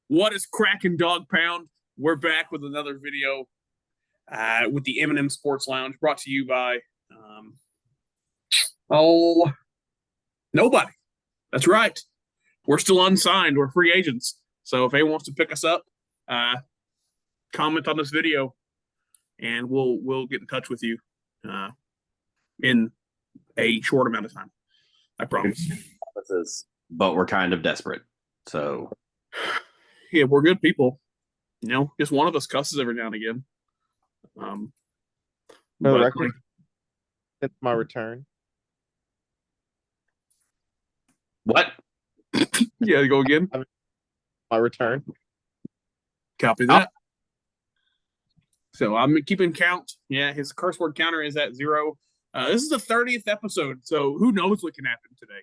What is cracking, dog pound? We're back with another video with the M&M Sports Lounge, brought to you by oh nobody. That's right. We're still unsigned. We're free agents. So if anyone wants to pick us up, comment on this video, and we'll get in touch with you in a short amount of time. I promise. But we're kind of desperate. So yeah, we're good people. You know, just one of us cusses every now and again. No record. It's my return. What? Yeah, go again. My return. Copy that. So I'm keeping count. Yeah, his curse word counter is at 0. This is the 30th episode, so who knows what can happen today.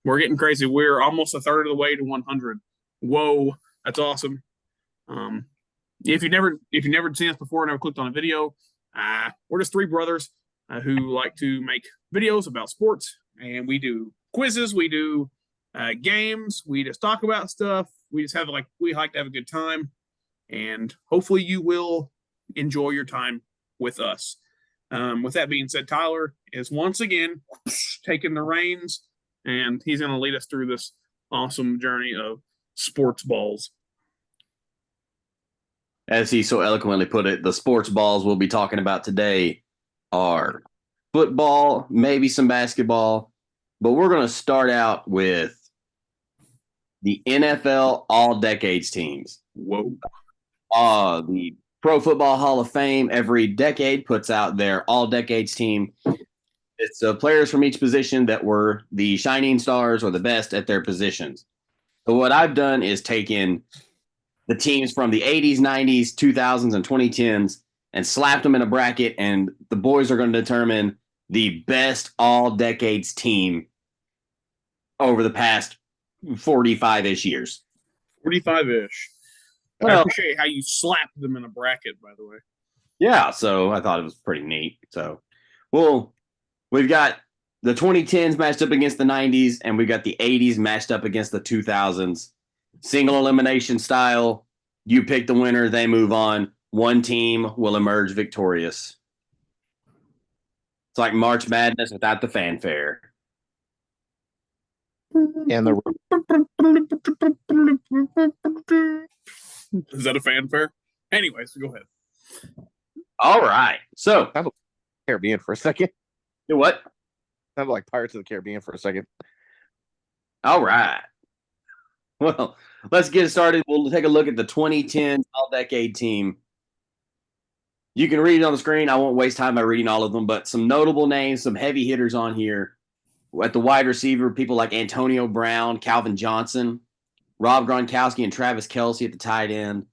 We're getting crazy. We're almost a third of the way to 100. Whoa, that's awesome. If you've never seen us before, never clicked on a video, we're just three brothers who like to make videos about sports, and we do quizzes, we do games, we just talk about stuff. We like to have a good time, and hopefully you will enjoy your time with us. With that being said, Tyler is once again taking the reins, and he's going to lead us through this awesome journey of sports balls. As he so eloquently put it, the sports balls we'll be talking about today are football, maybe some basketball, but we're going to start out with the NFL All-Decades teams. Whoa. The Pro Football Hall of Fame every decade puts out their All-Decades team. It's players from each position that were the shining stars or the best at their positions. So what I've done is taken the teams from the 80s, 90s, 2000s, and 2010s and slapped them in a bracket, and the boys are going to determine the best all-decades team over the past 45-ish years. 45-ish. Well, I appreciate how you slapped them in a bracket, by the way. Yeah, so I thought it was pretty neat. So, we've got the 2010s matched up against the 90s, and we've got the 80s matched up against the 2000s. Single elimination style. You pick the winner, they move on. One team will emerge victorious. It's like March Madness without the fanfare. And the is that a fanfare? Anyways, go ahead. All right. So Caribbean for a second. Do what? Sounded like Pirates of the Caribbean for a second. All right. Well, let's get started. We'll take a look at the 2010 All-Decade team. You can read it on the screen. I won't waste time by reading all of them, but some notable names, some heavy hitters on here. At the wide receiver, people like Antonio Brown, Calvin Johnson, Rob Gronkowski, and Travis Kelce at the tight end.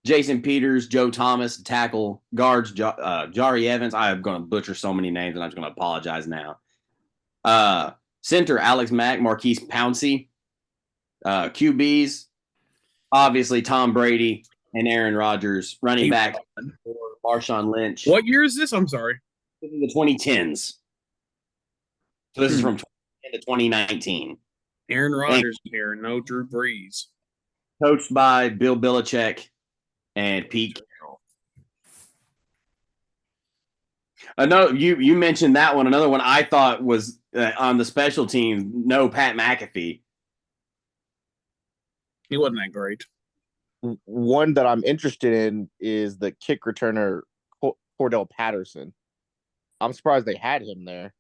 Jason Peters, Joe Thomas, tackle, guards, Jari Evans. I'm going to butcher so many names, and I'm just going to apologize now. Center, Alex Mack, Marquise Pouncey. QBs, obviously Tom Brady and Aaron Rodgers. Running back, Marshawn Lynch. What year is this? I'm sorry. This is the 2010s. So this is from 2010 to 2019. Aaron Rodgers here, no Drew Brees. Coached by Bill Belichick and Pete Carroll. You mentioned that one. Another one I thought was on the special teams. No, Pat McAfee. He wasn't that great. One that I'm interested in is the kick returner Cordell Patterson. I'm surprised they had him there.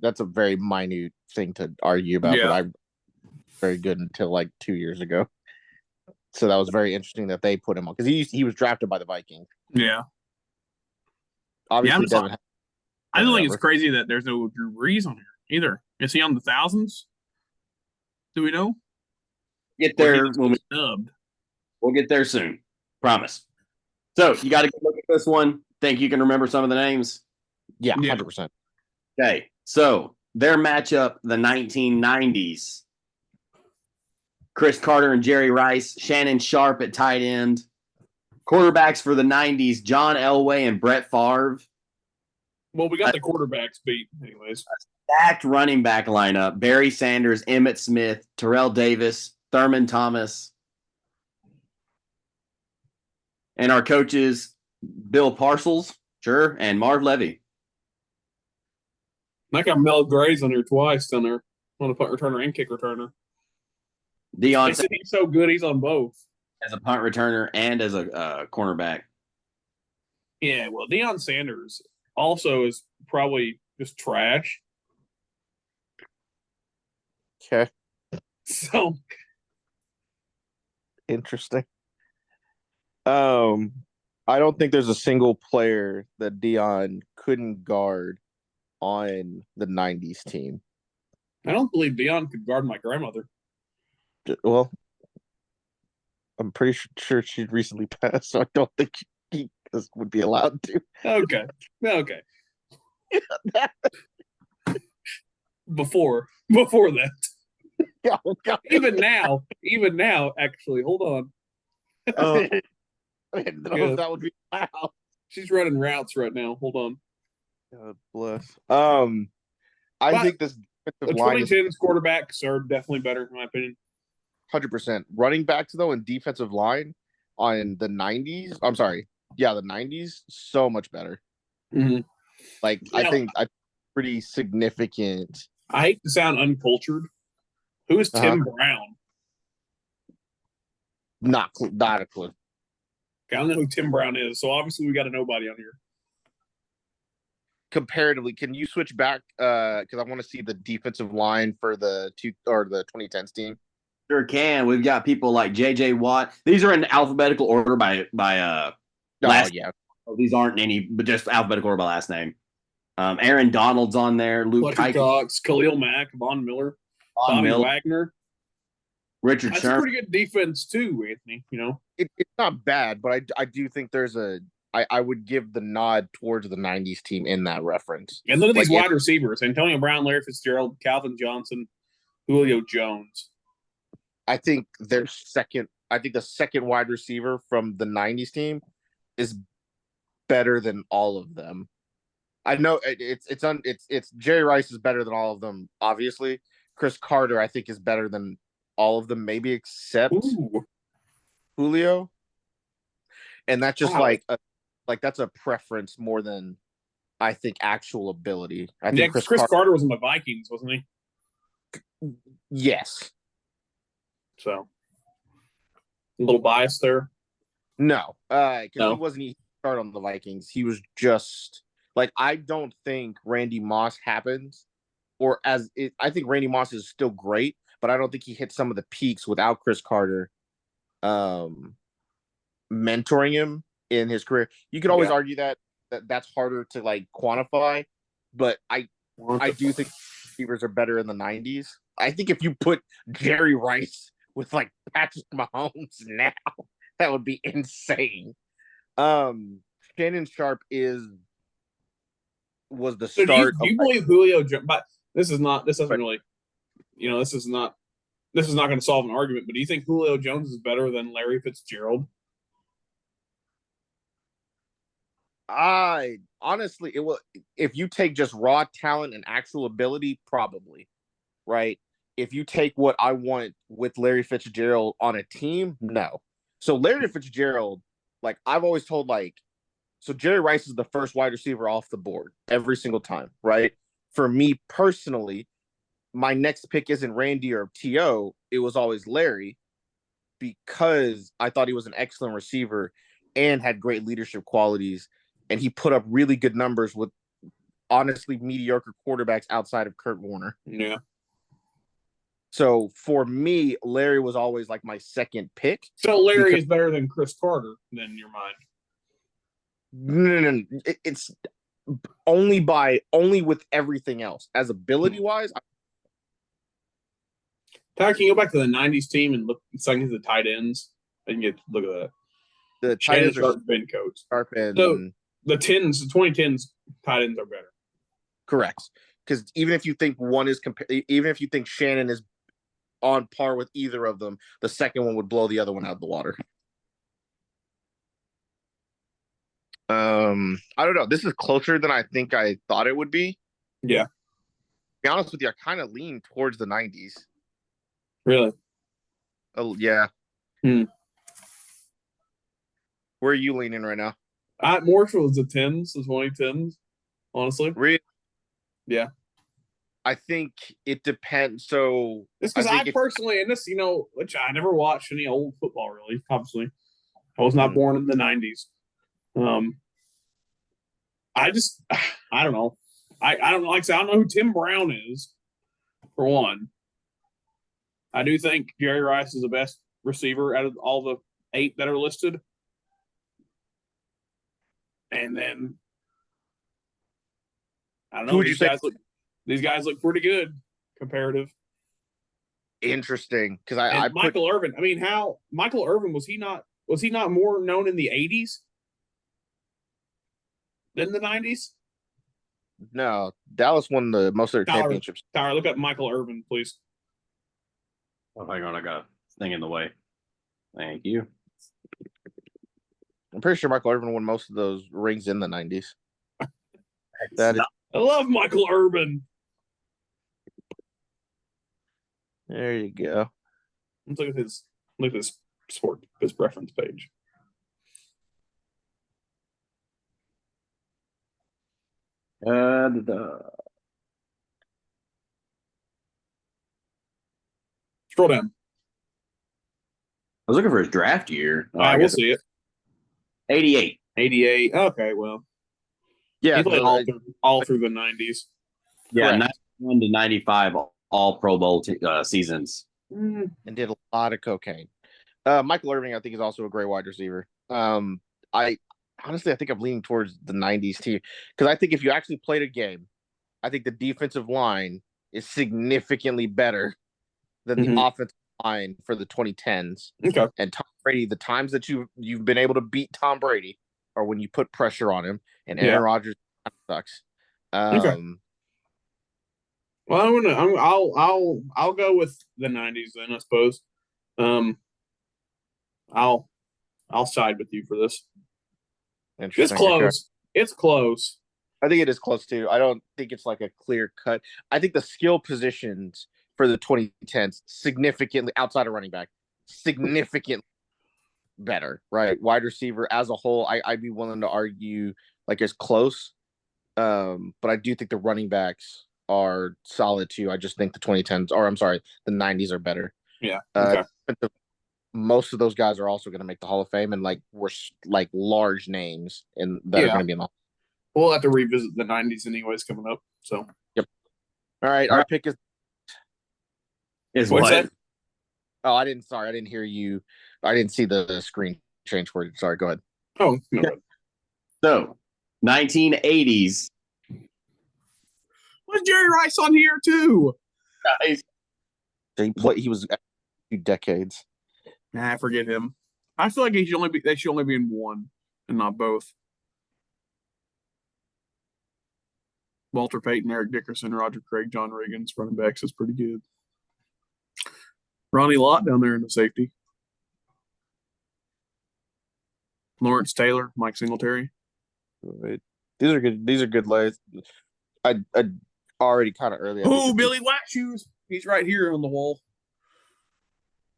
That's a very minute thing to argue about, but I'm very good until like 2 years ago. So that was very interesting that they put him on because he was drafted by the Vikings. Yeah. Obviously, I don't think it's crazy that there's no Drew Brees on here either. Is he on the thousands? Do we know? Get there. We'll get there soon. Promise. So you got to look at this one. Think you can remember some of the names? Yeah, 100%. Okay, so their matchup, the 1990s. Chris Carter and Jerry Rice, Shannon Sharp at tight end. Quarterbacks for the 90s, John Elway and Brett Favre. Well, we got the quarterbacks beat anyways. stacked running back lineup: Barry Sanders, Emmett Smith, Terrell Davis, Thurman Thomas, and our coaches Bill Parcells, sure, and Marv Levy. I got Mel Gray's on here twice down there on the punt returner and kick returner. Deion They said he's so good, he's on both. as a punt returner and as a cornerback. Yeah, well, Deion Sanders also is probably just trash. Okay, So interesting. I don't think there's a single player that Dion couldn't guard on the '90s team. I don't believe Deion could guard my grandmother. Well, I'm pretty sure she recently passed, so I don't think he would be allowed to. Okay. Before that. Oh, God. Even now, actually, hold on. I didn't know if that would be allowed. She's running routes right now. Hold on. God bless. I think this the 2010s quarterbacks are definitely better, in my opinion. 100%. Running backs, though, and defensive line on the 90s. I'm sorry. Yeah, the 90s, so much better. Mm-hmm. Like, I think pretty significant. I hate to sound uncultured. Who is Tim Brown? Not a clue. Okay, I don't know who Tim Brown is, so obviously we got a nobody on here. Comparatively, can you switch back? Because I want to see the defensive line for the 2010s team. Sure can. We've got people like J.J. Watt. These are in alphabetical order by last. Yeah. These aren't any, but just alphabetical order by last name. Aaron Donald's on there. Luke Cox, Khalil Mack, Von Miller, Bobby Wagner. Richard That's Sherman. a pretty good defense too, Anthony. You know, it's not bad, but I do think there's I would give the nod towards the 90s team in that reference. And look at these wide receivers: Antonio Brown, Larry Fitzgerald, Calvin Johnson, Julio Jones. I think their second. I think the second wide receiver from the 90s team is better than all of them. I know it's Jerry Rice is better than all of them, obviously. Chris Carter, I think, is better than all of them, maybe except Julio. And that's just like that's a preference more than I think actual ability. I think Chris Carter was in the Vikings, wasn't he? Yes. So a little biased there. No, because he wasn't start on the Vikings. He was just like, I don't think Randy Moss happens, I think Randy Moss is still great, but I don't think he hit some of the peaks without Chris Carter mentoring him in his career. You could always argue that's harder to like quantify, but I do think receivers are better in the 90s. I think if you put Jerry Rice with like Patrick Mahomes now, that would be insane. Shannon Sharp was the start. Do you believe Julio? But this doesn't really, this is not going to solve an argument. But do you think Julio Jones is better than Larry Fitzgerald? I honestly, it will. If you take just raw talent and actual ability, probably, right? If you take what I want with Larry Fitzgerald on a team, no. So Larry Fitzgerald, like I've always told, so Jerry Rice is the first wide receiver off the board every single time, right? For me personally, my next pick isn't Randy or T.O. It was always Larry, because I thought he was an excellent receiver and had great leadership qualities. And he put up really good numbers with honestly mediocre quarterbacks outside of Kurt Warner. Yeah. So for me, Larry was always like my second pick. So Larry is better than Chris Carter, then, in your mind? No. It's only with everything else. As ability wise. Ty, can you go back to the 90s team and look at the tight ends? I can look at that. The tight ends are Ben Coates. Sharp and so the 2010s tight ends are better. Correct. Because even if you think even if you think Shannon is on par with either of them, the second one would blow the other one out of the water. I don't know. This is closer than I think I thought it would be. Yeah. be honest with you, I kind of lean towards the 90s. Really? Oh yeah. Hmm. Where are you leaning right now? More towards the 10s, the 2010s, honestly. Really? Yeah. I think it depends. So It's I because I think if personally, and this, which I never watched any old football really, obviously. I was not Mhm. born in the 90s. I just, I don't know. I don't know. Like I said, I don't know who Tim Brown is, for one. I do think Jerry Rice is the best receiver out of all the 8 that are listed. And then, I don't who know. would you say These guys look pretty good comparative. interesting? Because And I put Michael Irvin, I mean, how Michael Irvin was he not more known in the 80s than the 90s? no, Dallas won the most of their Tyler, championships. Tyler, look up Michael Irvin, please. Oh, hang on, I got a thing in the way. Thank you. I'm pretty sure Michael Irvin won most of those rings in the 90s. That is, I love Michael Irvin. there you go. Let's look at his preference page. I Scroll down. was looking for his draft year. Oh, I We'll guess see it. 88. 88. Okay, well, Yeah, he played all through the 90s. Yeah, correct. 91 to 95, all Pro Bowl seasons. And did a lot of cocaine. Michael Irvin, I think, is also a great wide receiver. I honestly, I think I'm leaning towards the 90s too, because I think if you actually played a game, I think the defensive line is significantly better than the Mhm. offensive line for the 2010s. Okay. And Tom Brady, the times that you've been able to beat Tom Brady are when you put pressure on him, and Aaron Yeah. Rodgers sucks. Okay. Well, I'll go with the 90s then, I suppose. Um, I'll side with you for this. It's Interesting. close. It's close. I think it is close too. I don't think it's like a clear cut. I think the skill positions for the 2010s significantly outside of running back, significantly better, right? Wide receiver as a whole, I'd be willing to argue like it's close. But I do think the running backs are solid too. I just think the 2010s, or I'm sorry, the 90s are better. Yeah. Okay. But most of those guys are also going to make the Hall of Fame, and like we're like large names and that are Yeah. going to be in the. We'll have to revisit the 90s anyways coming up. So, Yep. All right, our pick is what's that? Oh, I didn't. Sorry, I didn't hear you. I didn't see the screen change for you. Sorry. Go ahead. Oh, no. So, 1980s. Was Jerry Rice on here too? Guys, He was 2 decades. Nah, forget him. I feel like they should only be in one and not both. Walter Payton, Eric Dickerson, Roger Craig, John Reagan's running backs is pretty good. Ronnie Lott down there in the safety. Lawrence Taylor, Mike Singletary. Right. These are good. These are good lays. I already kind of early. Oh, Billy White Shoes. He's right here on the wall.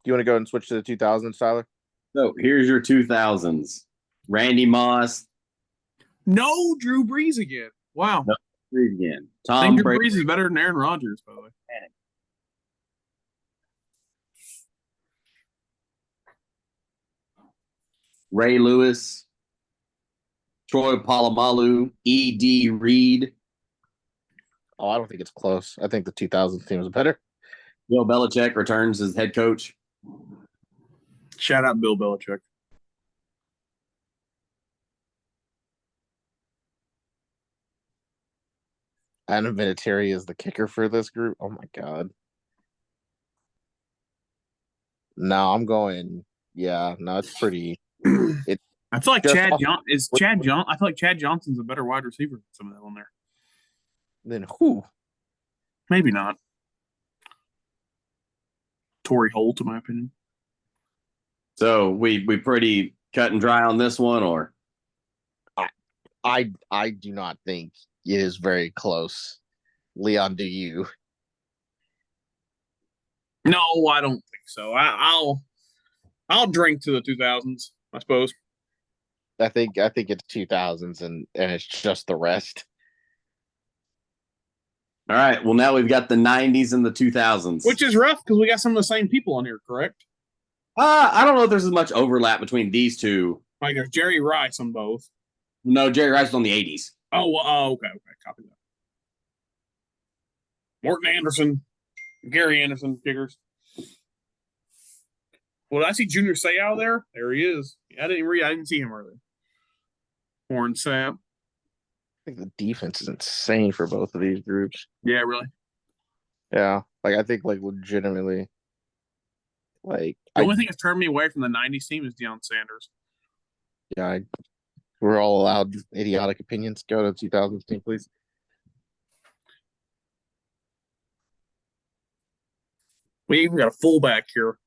Do you want to go and switch to the 2000s, Tyler? So, here's your 2000s. Randy Moss. No, Drew Brees again. Wow. No, again. I Tom think Drew Brady. Brees is better than Aaron Rodgers, by the way. Ray Lewis. Troy Polamalu. E.D. Reed. Oh, I don't think it's close. I think the 2000s team is better. Bill Belichick returns as head coach. Shout out Bill Belichick. Adam Vinatieri is the kicker for this group. Oh my god. No, I'm going. Yeah, no, it's pretty. I feel like just Chad off- John is Chad John. I feel like Chad Johnson's a better wide receiver than some of that on there. Then who? Maybe not. Torrey Holt, in my opinion. So we pretty cut and dry on this one, or I do not think it is very close. Leon, do you? No, I don't think so. I'll drink to the 2000s, I suppose. I think it's 2000s and it's just the rest. All right. Well, now we've got the 90s and the 2000s. Which is rough because we got some of the same people on here, correct? I don't know if there's as much overlap between these two. Like there's Jerry Rice on both. No, Jerry Rice was on the 80s. Oh, well, okay, copy that. Morton Anderson, Gary Anderson, kickers. Well, did I see Junior Seau there? There he is. I didn't see him earlier. Warren Sapp. I think the defense is insane for both of these groups. Yeah, really. Yeah, like I think like legitimately, like the only thing that's turned me away from the '90s team is Deion Sanders. Yeah, we're all allowed idiotic opinions. Go to 2000s team, please. We even got a fullback here.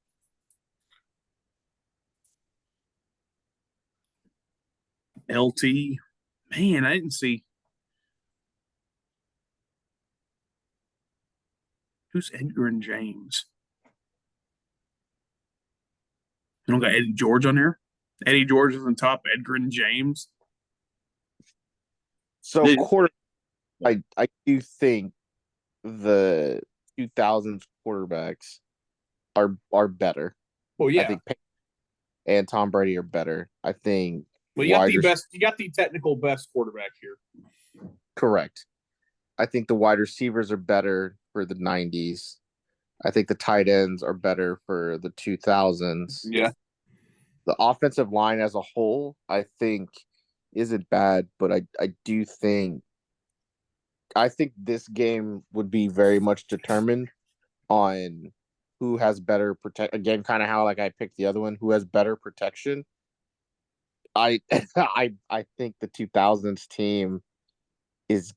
LT. Man, I didn't see. Who's Edgar and James? You don't got Eddie George on here? Eddie George is on top, Edgar and James. So quarter, I do think the 2000s quarterbacks are better. Well, yeah. I think Peyton and Tom Brady are better. I think. Well, you got the technical best quarterback here. Correct. I think the wide receivers are better for the 90s. I think the tight ends are better for the 2000s. Yeah. The offensive line as a whole, I think, isn't bad, but I do think this game would be very much determined on who has better protect. Again, kind of how like I picked the other one, who has better protection. I think the 2000s team is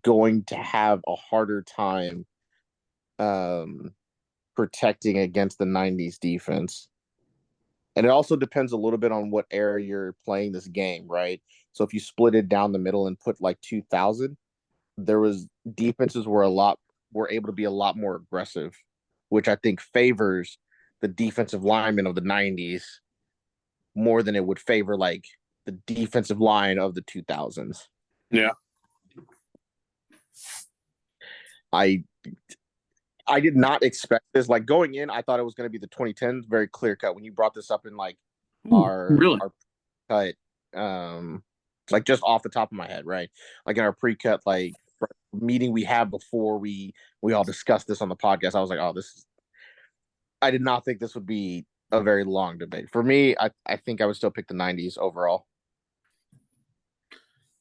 going to have a harder time protecting against the 90s defense. And it also depends a little bit on what era you're playing this game, right? So if you split it down the middle and put like 2000, there was defenses were able to be a lot more aggressive, which I think favors the defensive linemen of the 90s more than it would favor like the defensive line of the 2000s. Yeah. I did not expect this. Like going in, I thought it was going to be the 2010s, very clear cut. When you brought this up in like our cut, like just off the top of my head, right? Like in our pre-cut, like meeting we had before we all discussed this on the podcast, I was like, oh, I did not think this would be a very long debate. For me, I think I would still pick the 90s overall.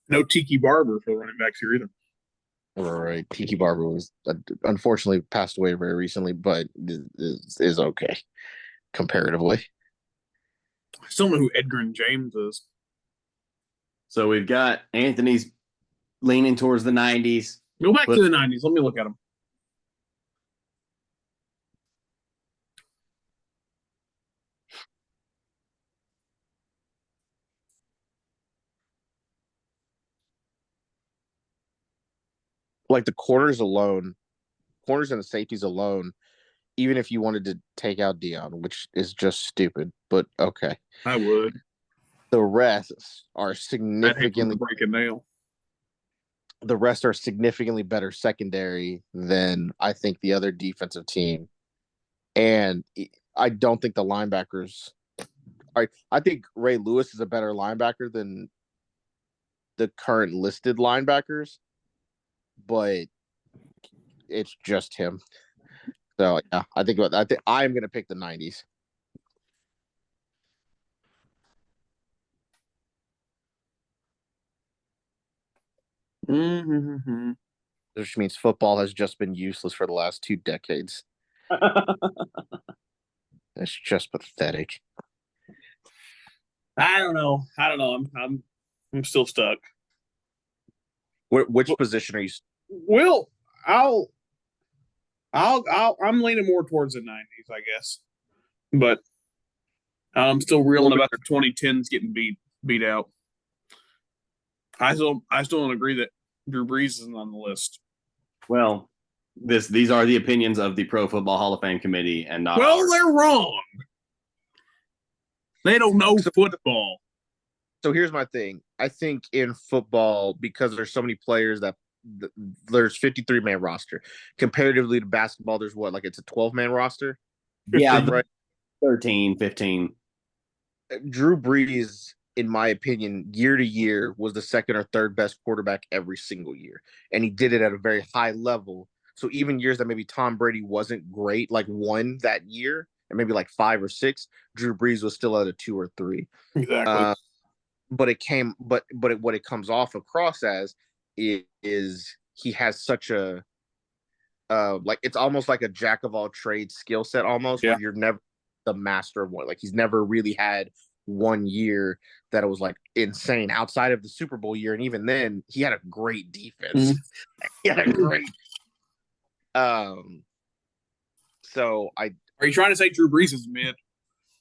No Tiki Barber for running backs here either. Right, Tiki Barber was unfortunately passed away very recently, but is okay comparatively. I still know who Edgar and James is. So we've got Anthony's leaning towards the 90s. Go back to the 90s. Let me look at him. Like the corners and the safeties alone, even if you wanted to take out Dion, which is just stupid, but okay. I would. The rest are significantly break a nail. The rest are significantly better secondary than I think the other defensive team. And I don't think the linebackers I think Ray Lewis is a better linebacker than the current listed linebackers, but it's just him. So yeah, I think I'm going to pick the 90s. Mm-hmm. Which means football has just been useless for the last 2 decades. It's just pathetic. I don't know. I'm still stuck. Which position are you? Well, I'm leaning more towards the 90s, I guess, but I'm still reeling about the 2010s getting beat out. I still don't agree that Drew Brees isn't on the list. Well, these are the opinions of the Pro Football Hall of Fame committee, and not Well, ours. they're wrong. They don't know football. So here's my thing. I think in football, because there's so many players that there's 53-man roster. Comparatively to basketball, there's what, like it's a 12-man roster? Yeah, Right. 13, 15. Drew Brees, in my opinion, year to year was the second or third best quarterback every single year. And he did it at a very high level. So even years that maybe Tom Brady wasn't great, like one that year, and maybe like 5 or 6, Drew Brees was still at a 2 or 3. Exactly. What it comes off across as is he has such a like it's almost like a jack of all trades skill set almost, where you're never the master of one. Like he's never really had one year that it was like insane outside of the Super Bowl year, and even then he had a great defense. He had a great so Are you trying to say Drew Brees is mid? Is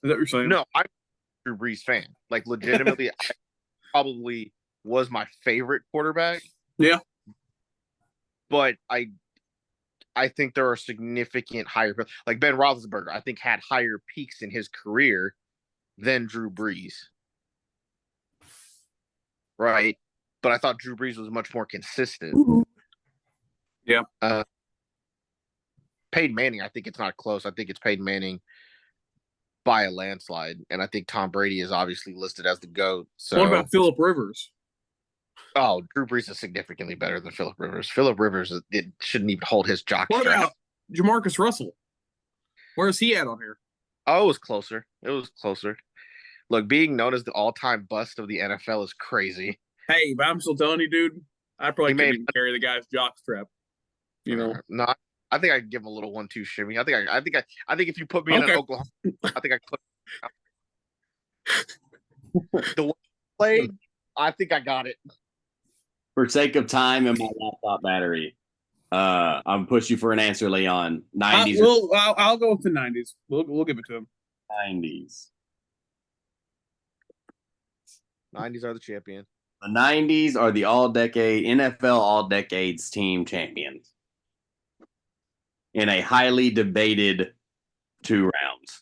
that what you're saying? No, I'm a Drew Brees fan. Like legitimately, I probably was my favorite quarterback. Yeah. But I think there are significant higher, like Ben Roethlisberger, I think had higher peaks in his career than Drew Brees. Right. But I thought Drew Brees was much more consistent. Yeah. Peyton Manning, I think it's not close. I think it's Peyton Manning by a landslide. And I think Tom Brady is obviously listed as the GOAT. So what about Phillip Rivers? Oh, Drew Brees is significantly better than Phillip Rivers. Phillip Rivers, it shouldn't even hold his jock What strap. about Jamarcus Russell? Where's he at on here? Oh, it was closer. It was closer. Look, being known as the all-time bust of the NFL is crazy. Hey, but I'm still telling you, dude, I probably couldn't even carry the guy's jock strap. You know? No, I think I could give him a little 1-2 shimmy. I think if you put me in an Oklahoma, I think I could put the way I played, I think I got it. For sake of time and my laptop battery, I'll push you for an answer, Leon. 90s. I'll go with the 90s. We'll give it to him. 90s. 90s are the champion. The 90s are the all-decade NFL all-decades team champions in a highly debated 2 rounds.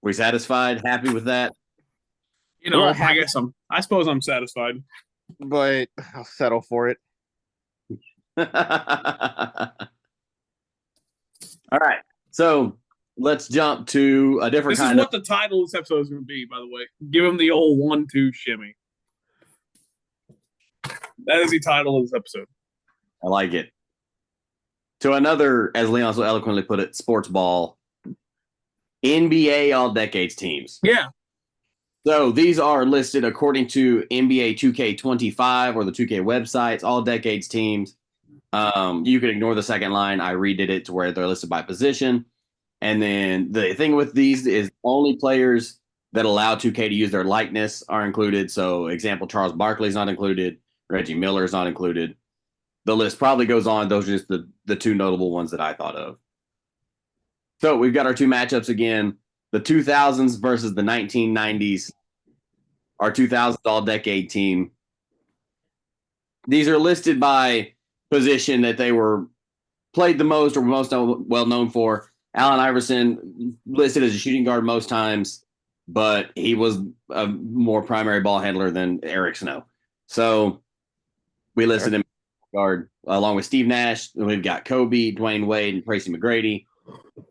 We satisfied? Happy with that? You know, I suppose I'm satisfied. But I'll settle for it. All right. So let's jump to a different kind of... This is what the title of this episode is going to be, by the way. Give him the old 1-2 shimmy. That is the title of this episode. I like it. To another, as Leon so eloquently put it, sports ball. NBA all-decades teams. Yeah. So these are listed according to NBA 2K25 or the 2K websites, all decades teams. You can ignore the second line. I redid it to where they're listed by position. And then the thing with these is only players that allow 2K to use their likeness are included. So example, Charles Barkley is not included. Reggie Miller is not included. The list probably goes on. Those are just the 2 notable ones that I thought of. So we've got our 2 matchups again. The 2000s versus the 1990s. Our 2000s all-decade team. These are listed by position that they were played the most or most well known for. Allen Iverson listed as a shooting guard most times, but he was a more primary ball handler than Eric Snow. So we listed him guard along with Steve Nash. We've got Kobe, Dwayne Wade, and Tracy McGrady.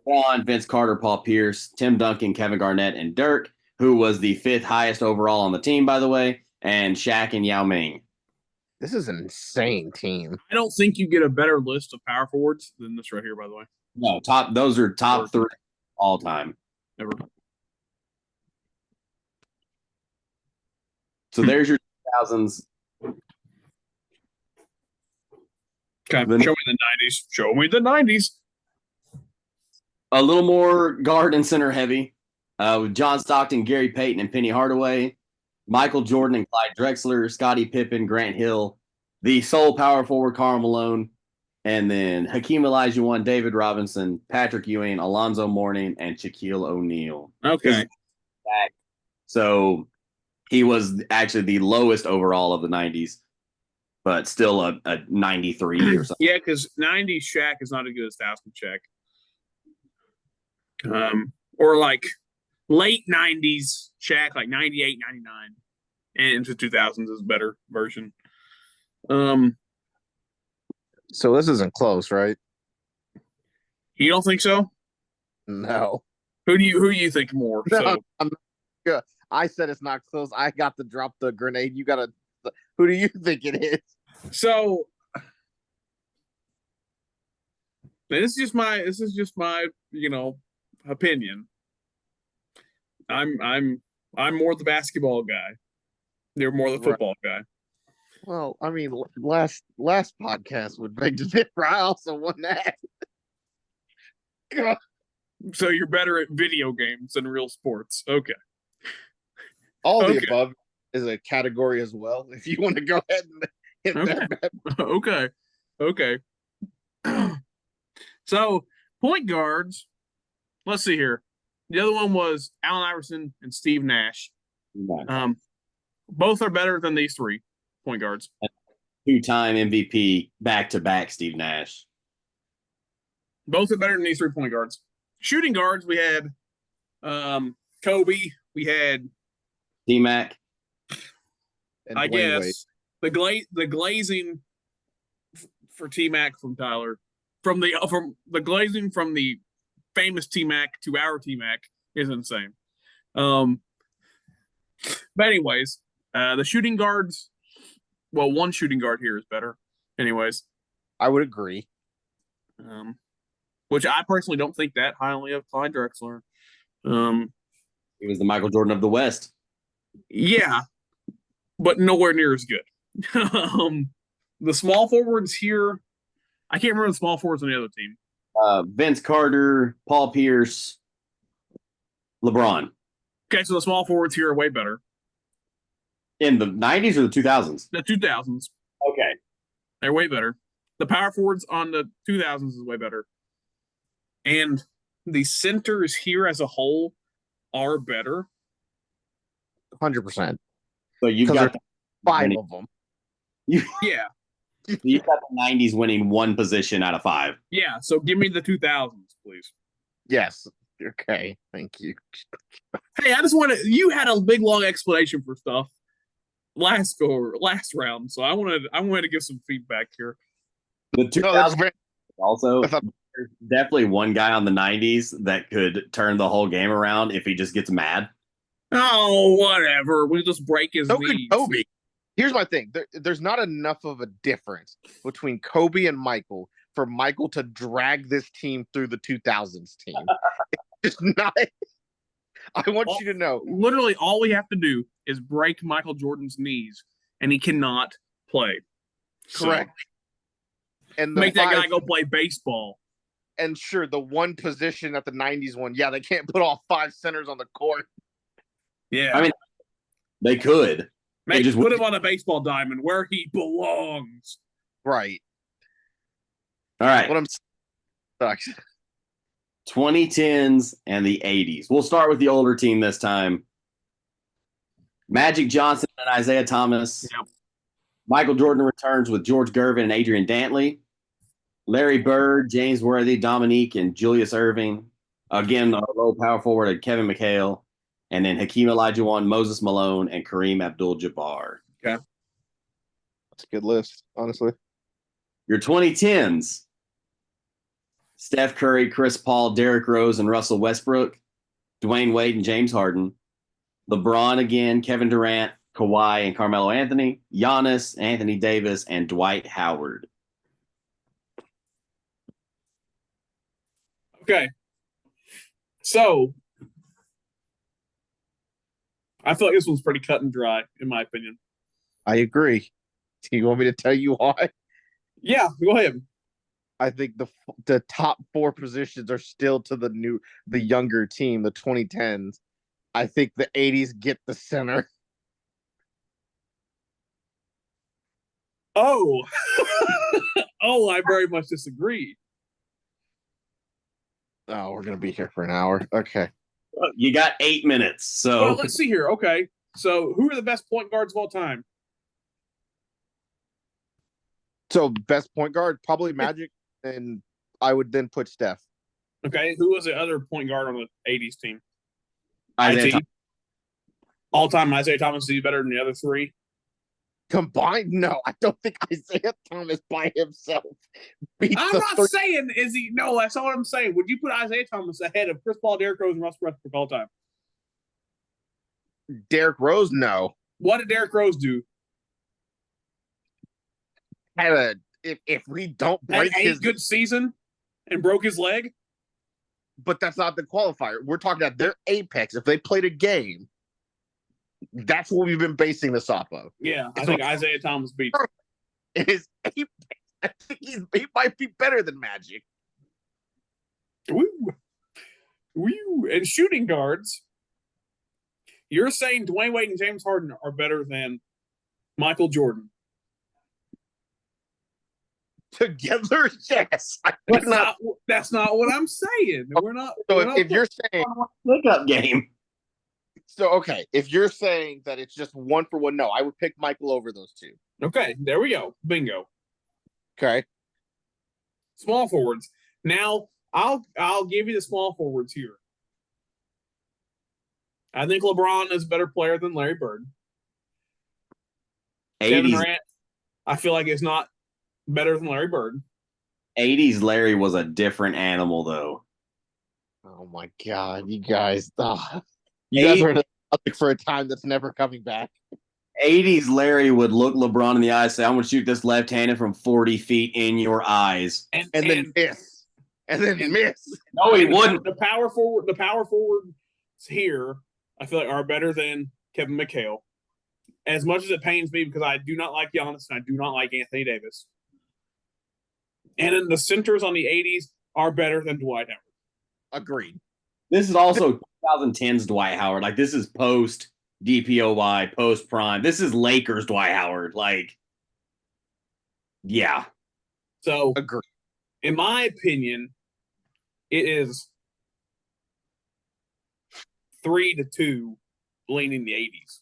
Braun, Vince Carter, Paul Pierce, Tim Duncan, Kevin Garnett, and Dirk, who was the 5th highest overall on the team, by the way, and Shaq and Yao Ming. This is an insane team. I don't think you get a better list of power forwards than this right here, by the way. No, those are top 3 all time. Ever. So there's your 2000s. Okay, show me the 90s. Show me the 90s. A little more guard and center heavy. With John Stockton, Gary Payton, and Penny Hardaway, Michael Jordan and Clyde Drexler, Scottie Pippen, Grant Hill, the sole power forward Karl Malone, and then Hakeem Olajuwon, David Robinson, Patrick Ewing, Alonzo Mourning, and Shaquille O'Neal. Okay. So he was actually the lowest overall of the 90s. but still a 93 or something. Yeah, because 90 Shaq is not as good as 1000 Shaq. Or like late 90s Shaq, like 98, 99. And into 2000s is a better version. So this isn't close, right? You don't think so? No. Who do you think more? No, So I'm not good. I said it's not close. I got to drop the grenade. You got to. Who do you think it is? So this is just my opinion. I'm more the basketball guy. They're more the football guy. Well, I mean, last podcast would beg to differ. I also won that. So you're better at video games than real sports. Okay. All the Okay. above is a category as well. If you want to go ahead and hit that. Okay. So point guards. Let's see here. The other one was Allen Iverson and Steve Nash. Both are better than these three point guards. 2-time MVP back-to-back Steve Nash. Both are better than these 3 point guards. Shooting guards, we had Kobe, we had T-Mac. I guess the glazing for T-Mac from Tyler, from the glazing from the famous T-Mac to our T-Mac is insane. But anyways, the shooting guards, well, one shooting guard here is better. Anyways, I would agree. Which I personally don't think that highly of Clyde Drexler. He was the Michael Jordan of the West. Yeah, but nowhere near as good. The small forwards here, I can't remember the small forwards on the other team. Vince Carter, Paul Pierce, LeBron. Okay, so the small forwards here are way better. In the 90s or the 2000s? The 2000s. Okay. They're way better. The power forwards on the 2000s is way better. And the centers here as a whole are better. 100%. So you've got 5 of them. Yeah. You've got the 90s winning one position out of 5. Yeah, so give me the 2000s, please. Yes. Okay, thank you. Hey, I just wanted, you had a big long explanation for stuff last round, so I wanted to give some feedback here. The 2000s also, there's definitely one guy on the 90s that could turn the whole game around if he just gets mad. Oh, whatever. We'll just break his so knees. Could Kobe. Here's my thing. There's not enough of a difference between Kobe and Michael for Michael to drag this team through the 2000s team. It's just not. I want you to know. Literally, all we have to do is break Michael Jordan's knees, and he cannot play. Correct. So, and make that guy go play baseball. And sure, the one position that the 90s won, yeah, they can't put all 5 centers on the court. Yeah. I mean, they could. They just put him on a baseball diamond where he belongs. Right. All right. What I'm sucks. 2010s and the 80s. We'll start with the older team this time. Magic Johnson and Isaiah Thomas. Yep. Michael Jordan returns with George Gervin and Adrian Dantley. Larry Bird, James Worthy, Dominique, and Julius Erving. Again, our low power forward, Kevin McHale. And then Hakeem Olajuwon, Moses Malone, and Kareem Abdul-Jabbar. Okay. That's a good list, honestly. Your 2010s. Steph Curry, Chris Paul, Derrick Rose, and Russell Westbrook. Dwayne Wade and James Harden. LeBron again, Kevin Durant, Kawhi, and Carmelo Anthony. Giannis, Anthony Davis, and Dwight Howard. Okay. So, I feel like this one's pretty cut and dry, in my opinion. I agree. Do you want me to tell you why? Yeah, go ahead. I think the top 4 positions are still to the younger team, the 2010s. I think the 80s get the center. Oh. Oh, I very much disagree. Oh, we're going to be here for an hour. Okay. You got 8 minutes. So well, let's see here. Okay. So who are the best point guards of all time? So best point guard, probably Magic, and I would then put Steph. Okay, who was the other point guard on the '80s team? Isaiah IT. Thomas. All-time Isaiah Thomas is better than the other three. Combined, no, I don't think Isaiah Thomas by himself beats I'm the not three. saying is he. No, that's not what I'm saying. Would you put Isaiah Thomas ahead of Chris Paul, Derrick Rose, and Russell Westbrook all time? Derrick Rose, no. What did Derrick Rose do? Had a if we don't Had break a his good season and broke his leg. but that's not the qualifier. We're talking about their apex. If they played a game, that's what we've been basing this off of. Yeah, I think Isaiah Thomas beats. His apex. I think he might be better than Magic. Woo. Woo. And shooting guards, you're saying Dwayne Wade and James Harden are better than Michael Jordan. Together, yes. That's not what I'm saying. We're not. So we're not if you're saying Pickup game. so, okay. If you're saying that it's just one for one, no, I would pick Michael over those two. okay, there we go. Bingo. Okay. Small forwards. Now I'll give you the small forwards here. I think LeBron is a better player than Larry Bird. Kevin 80s, Durant, I feel like is not better than Larry Bird. 80s Larry was a different animal, though. Oh my God, you guys! You guys are in a topic for a time that's never coming back. 80s Larry would look LeBron in the eye and say, I'm going to shoot this left-handed from 40 feet in your eyes. And then miss. And then miss. No, he wouldn't. The power forwards here, I feel like are better than Kevin McHale. As much as it pains me because I do not like Giannis and I do not like Anthony Davis. And then the centers on the 80s are better than Dwight Howard. Agreed. This is also 2010's Dwight Howard. Like, this is post DPOY, post prime. This is Lakers Dwight Howard. Like, yeah. So, Agreed. in my opinion, it is 3-2 leaning the 80s.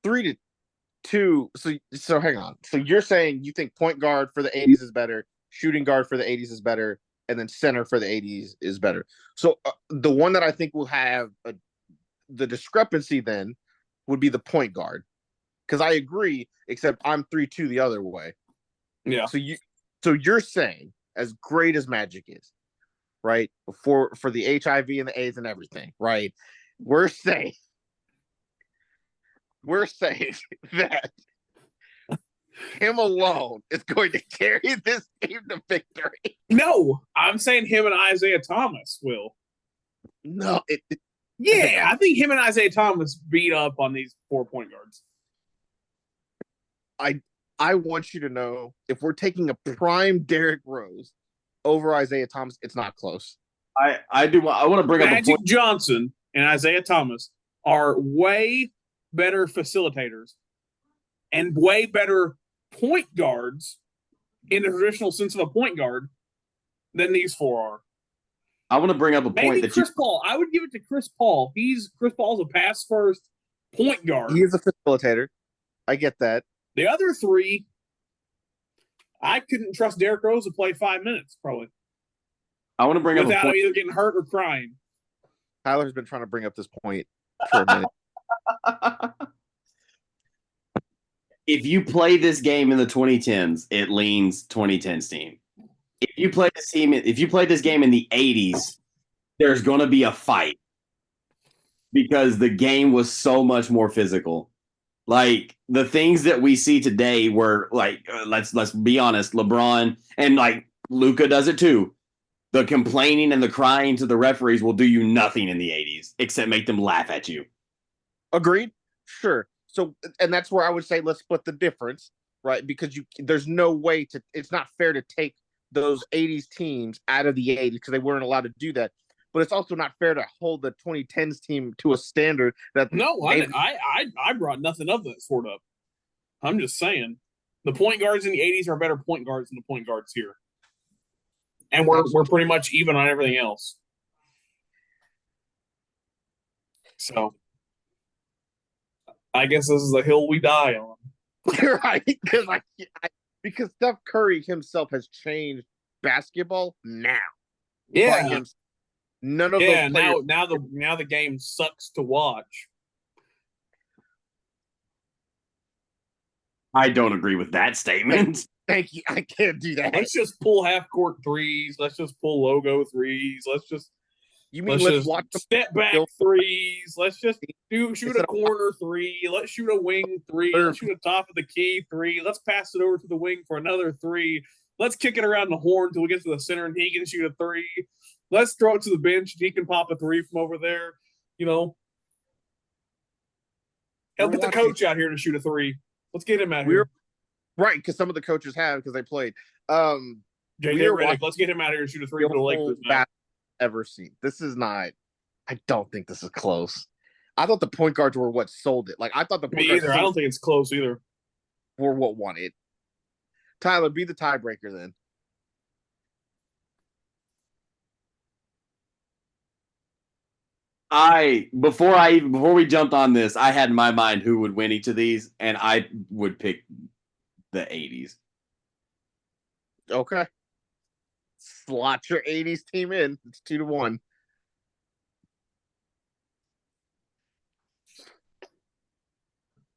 3-2. So hang on. So you're saying you think point guard for the 80s is better, shooting guard for the 80s is better, and then center for the 80s is better. So the one that I think will have the discrepancy then would be the point guard. Because I agree, except I'm 3-2 the other way. Yeah. So you're saying, as great as Magic is, right? For the HIV and the AIDS and everything, right? We're saying that him alone is going to carry this team to victory. No, I'm saying him and Isaiah Thomas will. No, Yeah, I think him and Isaiah Thomas beat up on these 4 point guards. I want you to know, if we're taking a prime Derrick Rose over Isaiah Thomas, it's not close. I want to bring up a Magic point. Johnson and Isaiah Thomas are way better facilitators and way better point guards in the traditional sense of a point guard than these 4 are. I want to bring up a point Maybe that Chris Paul. I would give it to Chris Paul. Chris Paul's a pass first point guard. He is a facilitator. I get that. The other 3, I couldn't trust Derrick Rose to play 5 minutes probably I want to bring up a without point. either getting hurt or crying. Tyler's been trying to bring up this point for a minute. If you play this game in the 2010s, it leans 2010s team. If you play this game in the 80s, there's going to be a fight because the game was so much more physical. Like, the things that we see today were like, let's be honest, LeBron and like Luka does it too. The complaining and the crying to the referees will do you nothing in the 80s except make them laugh at you. Agreed? Sure. So, and that's where I would say let's split the difference, right? Because there's no way it's not fair to take those 80s teams out of the 80s because they weren't allowed to do that. But it's also not fair to hold the 2010s team to a standard that I brought nothing of that sort up. I'm just saying the point guards in the 80s are better point guards than the point guards here. And we're pretty much even on everything else. So I guess this is a hill we die on. You're right. Because because Steph Curry himself has changed basketball now. Yeah, None of those yeah. players. Now the game sucks to watch. I don't agree with that statement. Thank you. I can't do that. Let's just pull half court threes. Let's just pull logo threes. You mean Let's let's just watch them step back skill- threes. Let's just shoot Instead a of- corner three. Let's shoot a wing three. Let's shoot a top of the key three. Let's pass it over to the wing for another three. Let's kick it around the horn until we get to the center and he can shoot a three. Let's throw it to the bench. He can pop a three from over there. You know, help get the coach out here to shoot a three. Let's get him out here. Right, because some of the coaches have because they played. JJ Redick, let's get him out here to shoot a three for the Lakers now. Ever seen? This is not. I don't think this is close. I thought the point guards were what sold it. Like I thought the point Me guards either. I don't think it's close either. were what won it. Tyler, be the tiebreaker then. Before we jumped on this, I had in my mind who would win each of these, and I would pick the 80s. Okay. Slot your 80s team in. It's 2-1.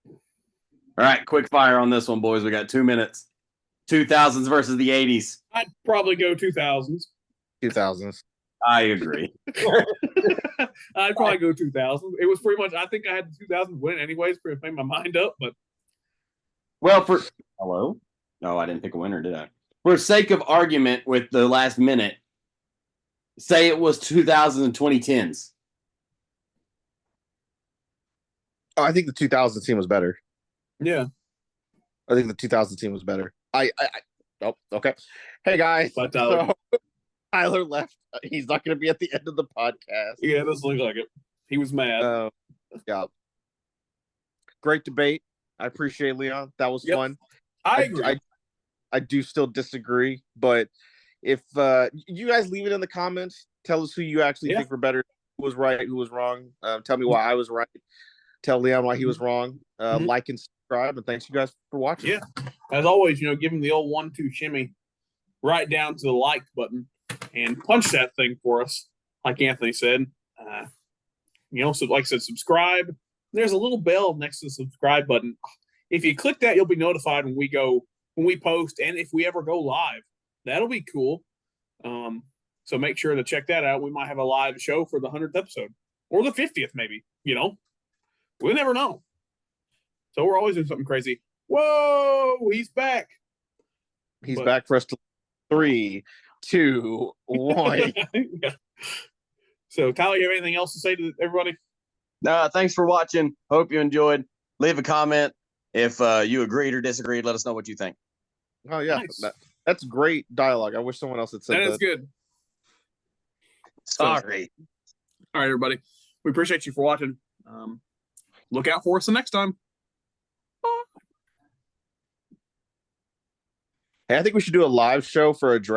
All right, quick fire on this one, boys. We got 2 minutes. 2000s versus the 80s. I'd probably go 2000s. 2000s. I agree. I'd probably go 2000s. It was pretty much, I think I had the 2000s win anyways, pretty made my mind up, but. Well, hello? No, I didn't pick a winner, did I? For sake of argument with the last minute, say it was 2000s and 2010s. Oh, I think the 2000 team was better. Yeah. I think the 2000 team was better. Oh, okay. Hey guys. Bye, Tyler. So, Tyler left. He's not going to be at the end of the podcast. Yeah, it doesn't look like it. He was mad. Yeah. Great debate. I appreciate Leon. That was fun. I agree. I do still disagree, but if you guys leave it in the comments, tell us who you actually think were better, who was right, who was wrong. Tell me why I was right. Tell Leon why he was wrong. Like and subscribe, and thanks you guys for watching. Yeah. As always, give him the old 1-2 shimmy right down to the like button and punch that thing for us, like Anthony said. So like I said, subscribe. There's a little bell next to the subscribe button. If you click that, you'll be notified when we post, and if we ever go live. That'll be cool. So make sure to check that out. We might have a live show for the 100th episode or the 50th, maybe. We never know. So we're always doing something crazy. Whoa, he's back. He's back for us to 3, 2, 1. Yeah. So, Tyler, you have anything else to say to everybody? Thanks for watching. Hope you enjoyed. Leave a comment. If you agreed or disagreed, let us know what you think. Oh, yeah. Nice. That's great dialogue. I wish someone else had said that. That is good. Sorry. All right, everybody. We appreciate you for watching. Look out for us the next time. Hey, I think we should do a live show for a draft.